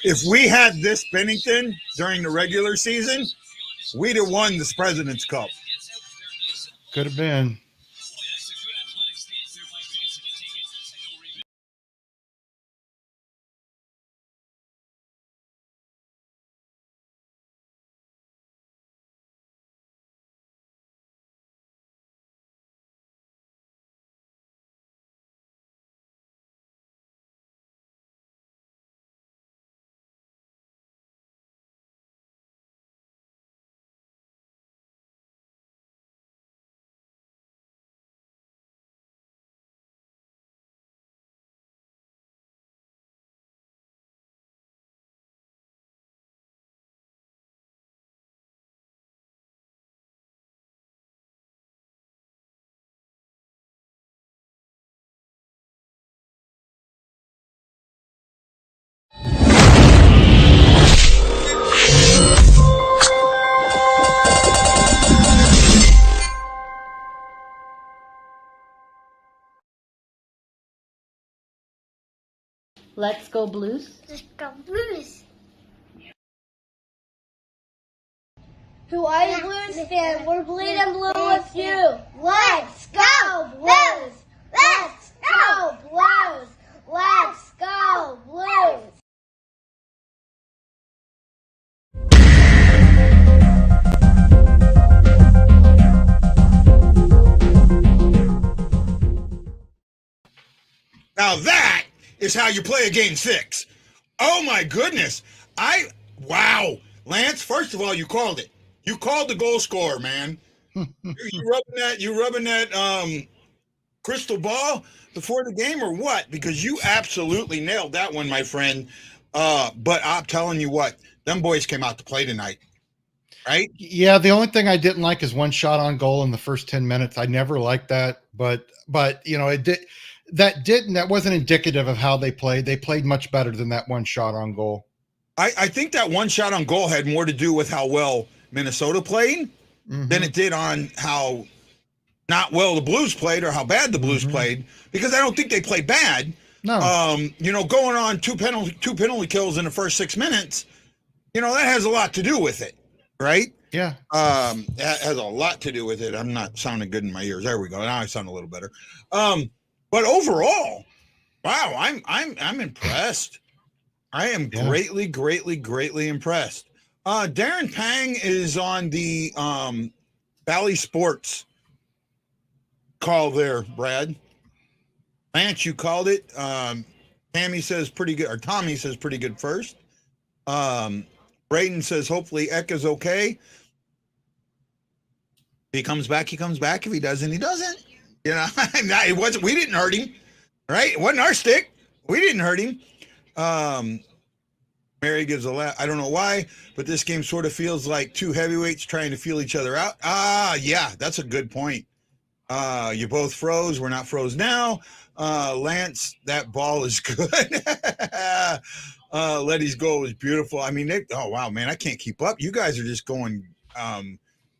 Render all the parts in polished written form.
If we had this Bennington during the regular season, we'd have won this President's Cup. Could have been. Let's go Blues. Let's go Blues. Who are you, Blues fan? We're bleeding blue with you. Let's go Blues! Let's go Blues! Let's go Blues! Now that is how you play a game 6. Oh my goodness. Wow. Lance, first of all, you called it. You called the goal scorer, man. you rubbing that crystal ball before the game or what? Because you absolutely nailed that one, my friend. But I'm telling you what, them boys came out to play tonight. Right? Yeah, the only thing I didn't like is one shot on goal in the first 10 minutes. I never liked that, but you know, that wasn't indicative of how they played. They played much better than that one shot on goal. I think that one shot on goal had more to do with how well Minnesota played than it did on how not well the Blues played or how bad the Blues played, because I don't think they played bad. No. You know, going on two penalty kills in the first 6 minutes, you know, that has a lot to do with it, right? Yeah. That has a lot to do with it. I'm not sounding good in my ears. There we go. Now I sound a little better. But overall, wow, I'm impressed. I am greatly, greatly, greatly impressed. Darren Pang is on the Valley Sports call there, Brad. Lance, you called it. Tammy says pretty good, or Tommy says pretty good first. Braden says hopefully Eck is okay. If he comes back, he comes back. If he doesn't, he doesn't. You know, it wasn't. We didn't hurt him, right? It wasn't our stick. We didn't hurt him. Mary gives a laugh. I don't know why, but this game sort of feels like two heavyweights trying to feel each other out. Yeah, that's a good point. You both froze. We're not froze now. Lance, that ball is good. Letty's goal was beautiful. I mean, oh wow, man, I can't keep up. You guys are just going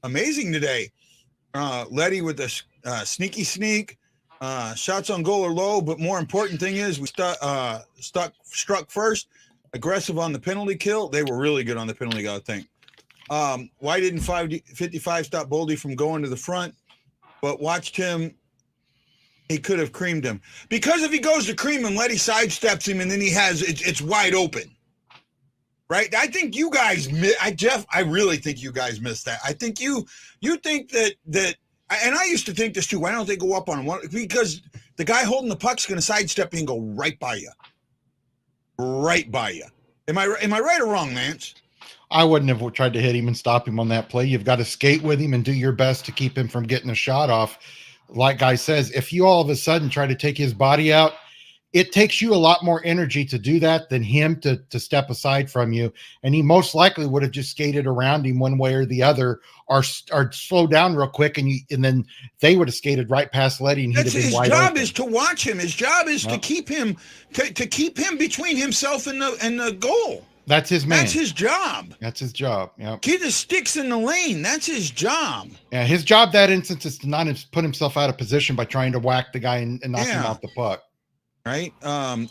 amazing today. Letty with the sneaky sneak. Shots on goal are low, but more important thing is we struck first. Aggressive on the penalty kill. They were really good on the penalty kill, I think. Why didn't 55 stop Boldy from going to the front? But watched him. He could have creamed him. Because if he goes to cream him, Letty sidesteps him, and then it's wide open. Right? I think you guys, Jeff, I really think you guys missed that. I think you think that, and I used to think this too. Why don't they go up on one? Because the guy holding the puck's going to sidestep you and go right by you. Right by you. Am I right or wrong, Lance? I wouldn't have tried to hit him and stop him on that play. You've got to skate with him and do your best to keep him from getting a shot off. Like Guy says, if you all of a sudden try to take his body out, it takes you a lot more energy to do that than him to step aside from you. And he most likely would have just skated around him one way or the other, or slowed down real quick, and then they would have skated right past Letty, and he'd have been wide open. His job is to watch him. His job is to keep him between himself and the goal. That's his man. That's his job. That's his job. Yeah. Keep the sticks in the lane. That's his job. Yeah, his job that instance is to not put himself out of position by trying to whack the guy and knock him off the puck. right?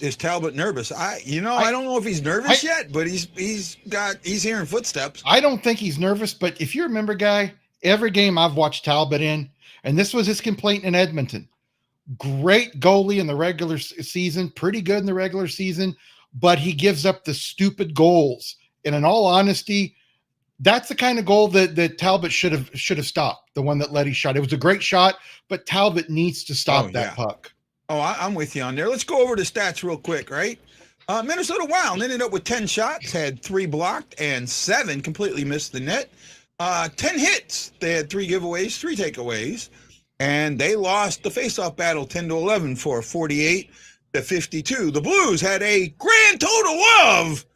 Is Talbot nervous? I don't know if he's nervous yet, but he's hearing footsteps. I don't think he's nervous, but if you remember, Guy, every game I've watched Talbot in, and this was his complaint in Edmonton. Great goalie in the regular season, pretty good in the regular season, but he gives up the stupid goals. And in all honesty, that's the kind of goal that Talbot should have stopped. The one that Letty shot. It was a great shot, but Talbot needs to stop that puck. Oh, I'm with you on there. Let's go over the stats real quick, right? Minnesota Wild ended up with 10 shots, had 3 blocked, and 7 completely missed the net. 10 hits. They had 3 giveaways, 3 takeaways, and they lost the faceoff battle 10-11 for 48-52. The Blues had a grand total of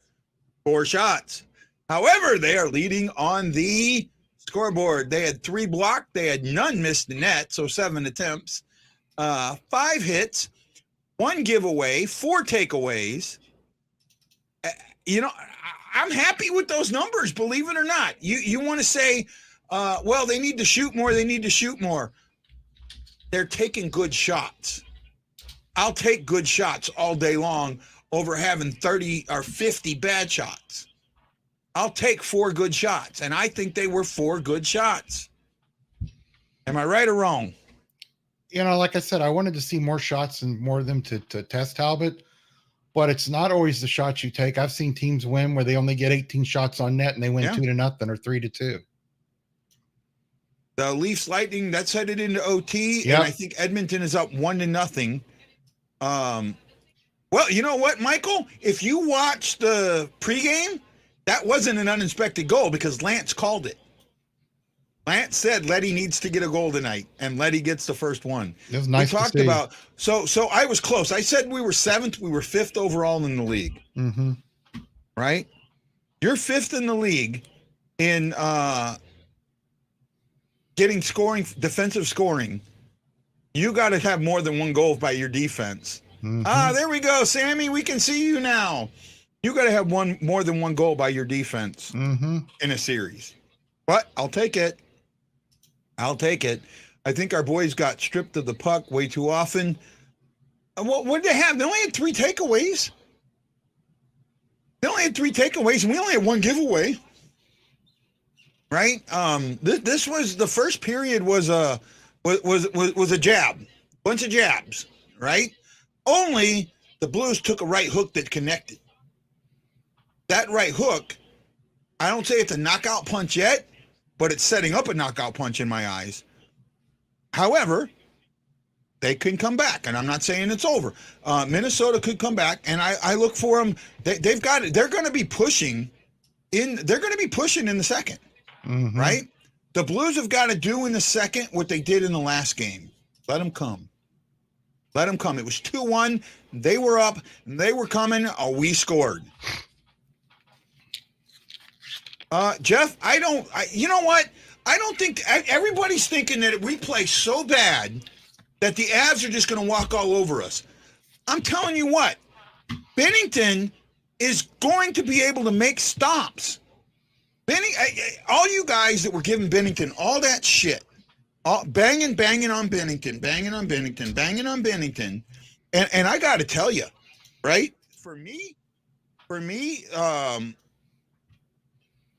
4 shots. However, they are leading on the scoreboard. They had 3 blocked. They had none missed the net, so 7 attempts. 5 hits, 1 giveaway, 4 takeaways. I'm happy with those numbers, believe it or not. You want to say, well, they need to shoot more. They need to shoot more. They're taking good shots. I'll take good shots all day long over having 30 or 50 bad shots. I'll take 4 good shots, and I think they were 4 good shots. Am I right or wrong? Like I said, I wanted to see more shots and more of them to test Talbot, but it's not always the shots you take. I've seen teams win where they only get 18 shots on net and they win 2-0 or 3-2. The Leafs Lightning, that's headed into OT, and I think Edmonton is up 1-0. Well, you know what, Michael? If you watch the pregame, that wasn't an uninspected goal because Lance called it. Lance said Letty needs to get a goal tonight, and Letty gets the first one. It was nice we talked to see. about so I was close. I said we were 7th, we were 5th overall in the league. Mm-hmm. Right? You're 5th in the league in getting defensive scoring. You got to have more than 1 goal by your defense. Mm-hmm. There we go, Sammy. We can see you now. You got to have more than 1 goal by your defense in a series. But I'll take it. I think our boys got stripped of the puck way too often. What did they have? They only had 3 takeaways. And we only had 1 giveaway. Right? This was the first period was a jab, bunch of jabs. Right? Only the Blues took a right hook that connected. That right hook, I don't say it's a knockout punch yet, but it's setting up a knockout punch in my eyes. However, they can come back, and I'm not saying it's over. Minnesota could come back, and I look for them. They've got it. They're going to be pushing in. They're going to be pushing in the second, right? The Blues have got to do in the second what they did in the last game. Let them come. Let them come. It was 2-1. They were up. They were coming. We scored. Jeff, you know what? I don't think everybody's thinking that we play so bad that the Avs are just going to walk all over us. I'm telling you what, Bennington is going to be able to make stops. All you guys that were giving Bennington all that shit, banging on Bennington, and I got to tell you, right? For me,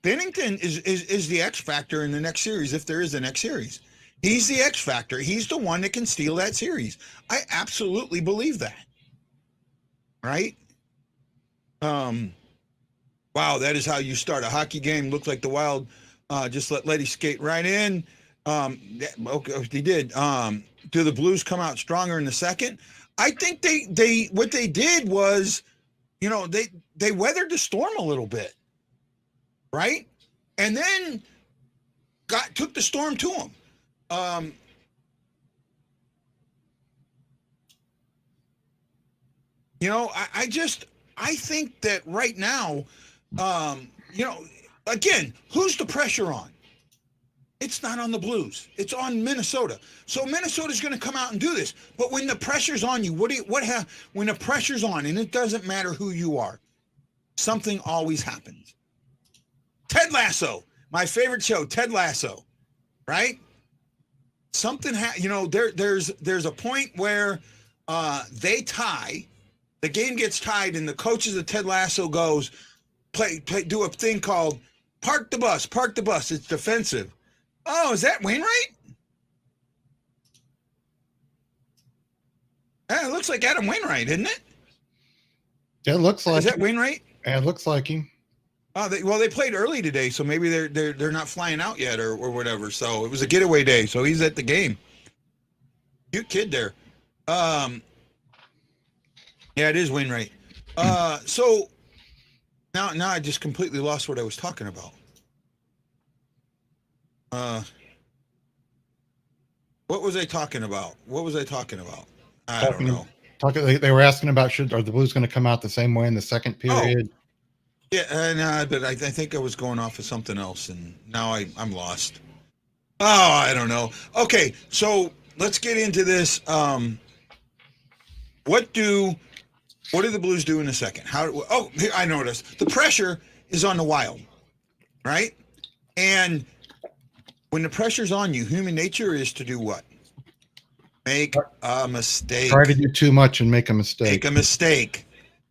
Bennington is the X factor in the next series, if there is a next series. He's the X factor. He's the one that can steal that series. I absolutely believe that. Right? Wow, that is how you start a hockey game. Looked like the Wild just let Letty skate right in. Okay, they did. Do the Blues come out stronger in the second? I think they what they did was, they weathered the storm a little bit. Right? And then took the storm to them. I think that right now, again, who's the pressure on? It's not on the Blues. It's on Minnesota. So Minnesota's going to come out and do this. But when the pressure's on you, when the pressure's on, and it doesn't matter who you are, something always happens. Ted Lasso, my favorite show, Ted Lasso, right? Something there's a point where They tie. The game gets tied, and the coaches of Ted Lasso goes do a thing called park the bus. Park the bus. It's defensive. Oh, is that Wainwright? It looks like Adam Wainwright, isn't it? It looks like Is that Wainwright? It looks like him. Oh, they played early today, so maybe they're not flying out yet or whatever. So it was a getaway day, so he's at the game. Cute kid there. Yeah, it is Wainwright. So now I just completely lost what I was talking about. What was I talking about? I don't know. They were asking about are the Blues going to come out the same way in the second period? Oh, yeah, but I think I was going off of something else, and now I'm lost. Oh, I don't know. Okay, so let's get into this. What do the Blues do in a second? Here, I noticed the pressure is on the Wild, right? And when the pressure's on you, human nature is to do what? Make a mistake. Try to do too much and make a mistake. Make a mistake,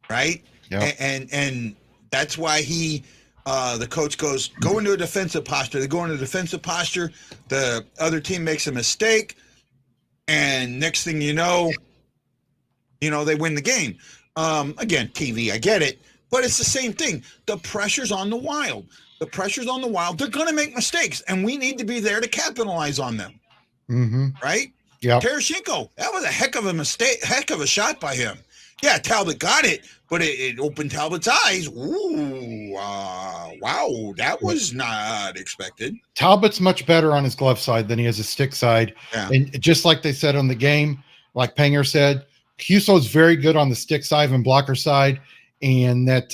right? Yeah. And that's why the coach goes, go into a defensive posture. They go into defensive posture. The other team makes a mistake, and next thing you know, they win the game. Again, TV, I get it, but it's the same thing. The pressure's on the Wild. They're going to make mistakes, and we need to be there to capitalize on them. Mm-hmm. Right? Yeah. Tarasenko, that was a heck of a mistake, heck of a shot by him. Yeah, Talbot got it, but it opened Talbot's eyes. Ooh, wow, that was not expected. Talbot's much better on his glove side than he is his stick side. Yeah. And just like they said on the game, like Panger said, Husso's very good on the stick side and blocker side, and that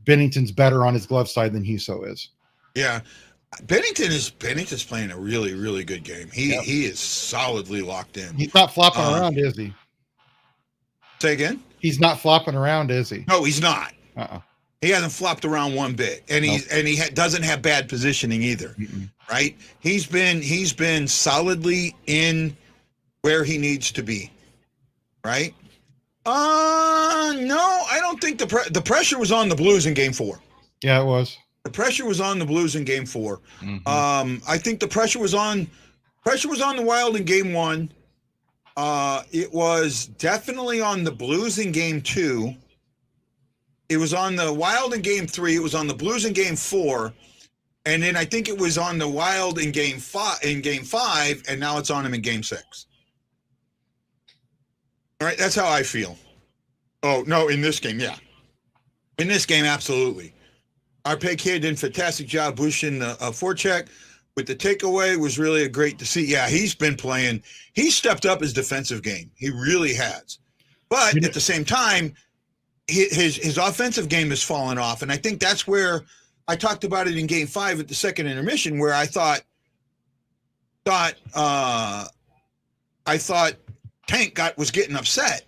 Bennington's better on his glove side than Husso is. Yeah. Bennington's playing a really, really good game. He is solidly locked in. He's not flopping around, is he? Say again? He's not flopping around, is he? No, he's not. Uh-uh. He hasn't flopped around one bit, and doesn't have bad positioning either. Mm-mm. Right? He's been solidly in where he needs to be. Right? No, I don't think the pressure was on the Blues in Game 4. Yeah, it was. The pressure was on the Blues in Game 4. Mm-hmm. I think the pressure was on the Wild in Game 1. It was definitely on the Blues in Game 2. It was on the Wild in Game 3. It was on the Blues in Game 4. And then I think it was on the Wild in Game 5, and now it's on him in Game 6. All right, that's how I feel. Oh, no, in this game, yeah. In this game, absolutely. Arpey Kid did a fantastic job pushing the forecheck. With the takeaway was really great to see. Yeah, he's been playing. He stepped up his defensive game. He really has. But at the same time, his offensive game has fallen off. And I think that's where I talked about it in Game 5 at the second intermission, where I thought Tank was getting upset,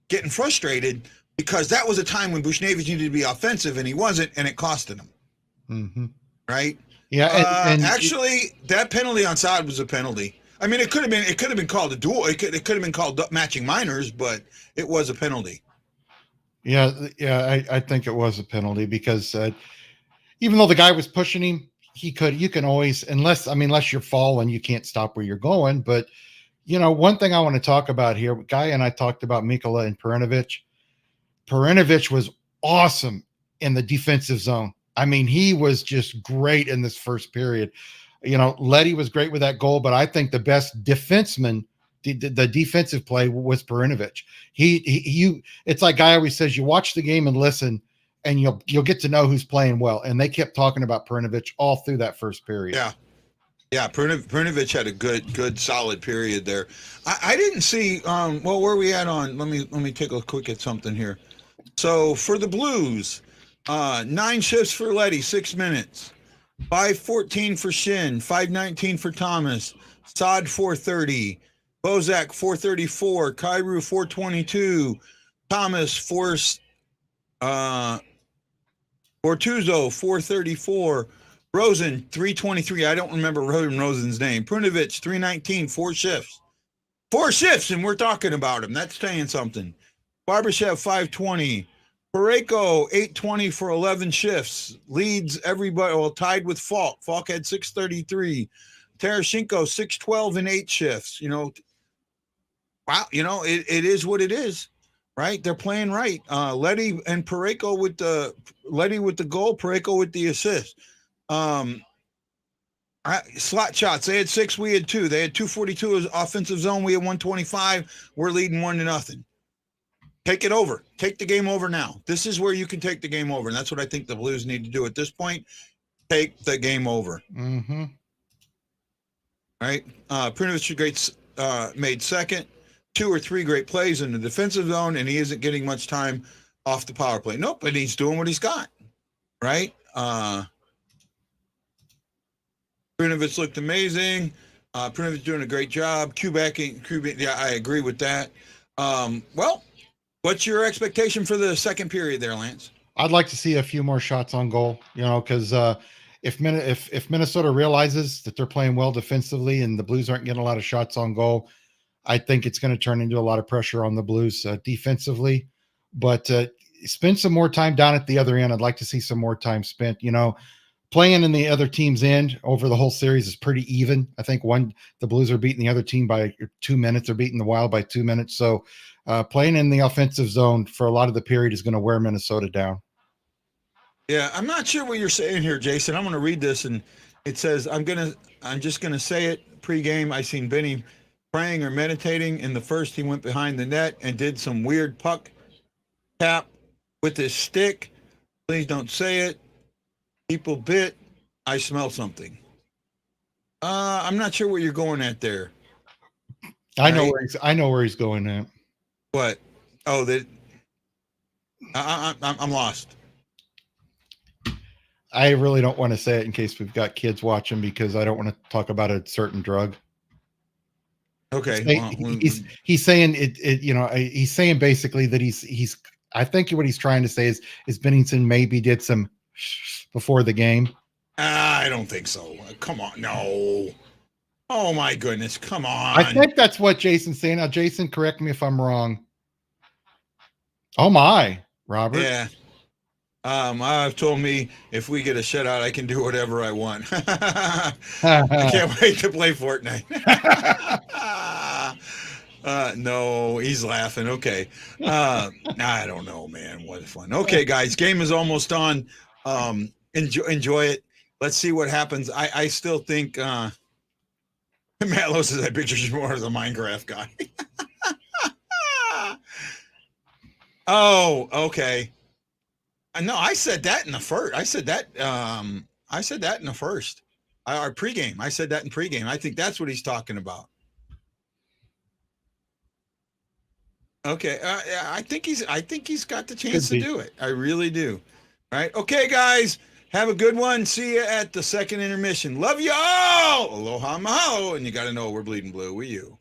getting frustrated, because that was a time when Buchnevich needed to be offensive and he wasn't, and it costed him. Mm-hmm. Right? Yeah, and actually, that penalty on Saad was a penalty. I mean, it could have been called a duel. It could have been called matching minors, but it was a penalty. Yeah, I think it was a penalty because even though the guy was pushing him, you can always, unless you're falling, you can't stop where you're going. But one thing I want to talk about here, Guy and I talked about Mikkola and Perinovic. Perinovic was awesome in the defensive zone. I mean, he was just great in this first period. Leddy was great with that goal, but I think the best defenseman, the defensive play was Perinovic. It's like Guy always says, you watch the game and listen, and you'll get to know who's playing well. And they kept talking about Perinovic all through that first period. Yeah. Perinovic had a good solid period there. I didn't see. Where are we at on? Let me take a quick at something here. So for the Blues, 9 shifts for Leddy, 6 minutes. 5:14 for Shin, 5:19 for Thomas, Saad 4:30, Bozak 4:34, Kyrou 4:22, Thomas Bortuzzo 4:34, Rosen 3:23. I don't remember Rosen's name. Prunovic 3:19, 4 shifts. 4 shifts, and we're talking about him. That's saying something. Barbashev 520. Pareko 820 for 11 shifts. Leads everybody. Well, tied with Falk. Falk had 633. Tereshchenko 612 in 8 shifts. Wow. It is what it is, right? They're playing right. Letty and Pareko with the goal. Pareko with the assist. Slot shots. They had 6. We had 2. They had 242 as offensive zone. We had 125. We're leading 1-0. Take it over. Take the game over now. This is where you can take the game over. And that's what I think the Blues need to do at this point. Take the game over. Mm-hmm. All right. Prinovic made second. 2 or 3 great plays in the defensive zone, and he isn't getting much time off the power play. Nope, but he's doing what he's got. Right? Prinovic looked amazing. Prinovic doing a great job. Kubek, yeah, I agree with that. Well, what's your expectation for the second period there, Lance? I'd like to see a few more shots on goal, because if Minnesota realizes that they're playing well defensively and the Blues aren't getting a lot of shots on goal, I think it's going to turn into a lot of pressure on the Blues defensively. But spend some more time down at the other end. I'd like to see some more time spent. Playing in the other team's end over the whole series is pretty even. I think the Blues are beating the other team by 2 minutes. They're beating the Wild by 2 minutes. So playing in the offensive zone for a lot of the period is going to wear Minnesota down. Yeah, I'm not sure what you're saying here, Jason. I'm going to read this, and it says, I'm just going to say it. Pre-game, I seen Benny praying or meditating. In the first, he went behind the net and did some weird puck tap with his stick. Please don't say it. People bit. I smell something. I'm not sure where you're going at there. I know where he's going at. What? Oh, I'm lost. I really don't want to say it in case we've got kids watching because I don't want to talk about a certain drug. Okay. He's saying he's saying basically that he's I think what he's trying to say is Bennington maybe did some before the game. I don't think so. Come on. No. Oh my goodness. Come on. I think that's what Jason's saying. Now, Jason, correct me if I'm wrong. Oh my, Robert. Yeah. I've told me if we get a shutout, I can do whatever I want. I can't wait to play Fortnite. No, he's laughing. Okay. I don't know, man. What fun. Okay, guys, game is almost on. Enjoy it. Let's see what happens. I still think Matt Lowe says that picture's more of the Minecraft guy. Oh, okay. No, I said that in the first. I said that in the first. Our pregame. I said that in pregame. I think that's what he's talking about. Okay. I think he's got the chance to do it. I really do. All right. Okay, guys. Have a good one. See you at the second intermission. Love you all. Aloha mahalo. And you got to know we're bleeding blue. We you.